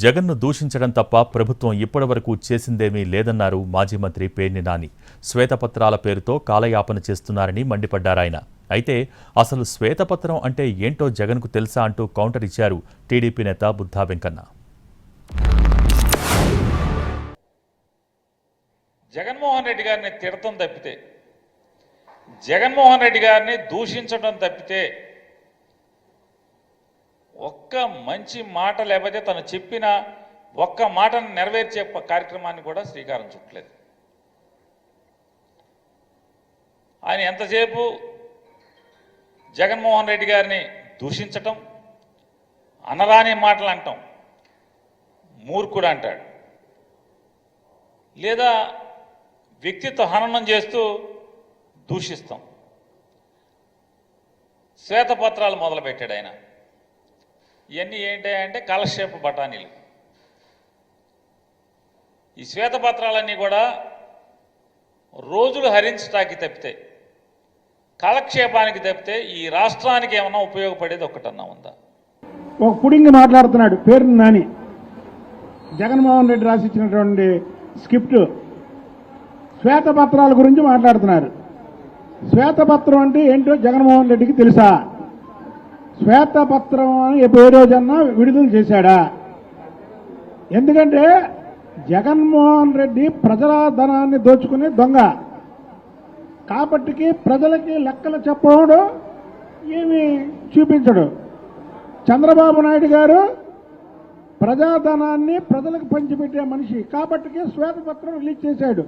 జగన్ను దూషించడం తప్ప ప్రభుత్వం ఇప్పటివరకు చేసిందేమీ లేదన్నారు మాజీ మంత్రి పేర్ని నాని. శ్వేతపత్రాల పేరుతో కాలయాపన చేస్తున్నారని మండిపడ్డారాయన. అయితే అసలు శ్వేతపత్రం అంటే ఏంటో జగన్కు తెలుసా అంటూ కౌంటర్ ఇచ్చారు టీడీపీ నేత బుద్ధా వెంకన్న. జగన్మోహన్ రెడ్డి గారిని తిడతం తప్పితే, జగన్మోహన్ రెడ్డి గారిని దూషించడం తప్పితే ఒక్క మంచి మాట లేకపోతే తను చెప్పిన ఒక్క మాటను నెరవేర్చే కార్యక్రమాన్ని కూడా శ్రీకారం చుట్టలేదు. ఆయన ఎంతసేపు జగన్మోహన్ రెడ్డి గారిని దూషించటం, అనరాని మాటలు అంటాం, మూర్ఖుడు అంటాడు, లేదా వ్యక్తిత్వ హననం చేస్తూ దూషిస్తాం. శ్వేతపత్రాలు మొదలుపెట్టాడు ఆయన. ఇవన్నీ ఏంటంటే కాలక్షేప బఠానీలు. ఈ శ్వేతపత్రాలన్నీ కూడా రోజులు హరించటానికి తప్పితే, కాలక్షేపానికి తప్పితే ఈ రాష్ట్రానికి ఏమన్నా ఉపయోగపడేది ఒక్కటన్నా ఉందా? ఒక పుడింగి మాట్లాడుతున్నాడు పేర్ని నాని. జగన్మోహన్ రెడ్డి రాసిచ్చినటువంటి స్క్రిప్ట్ శ్వేతపత్రాల గురించి మాట్లాడుతున్నారు. శ్వేతపత్రం అంటే ఏంటో జగన్మోహన్ రెడ్డికి తెలుసా? శ్వేతపత్రం అని ఏ రోజన్నా విడుదల చేశాడా? ఎందుకంటే జగన్మోహన్ రెడ్డి ప్రజల ధనాన్ని దోచుకునే దొంగ కాబట్టికి ప్రజలకి లెక్కలు చెప్పడం ఏమి చూపించడు. చంద్రబాబు నాయుడు గారు ప్రజాధనాన్ని ప్రజలకు పంచిపెట్టే మనిషి కాబట్టికి శ్వేతపత్రం రిలీజ్ చేశాడు.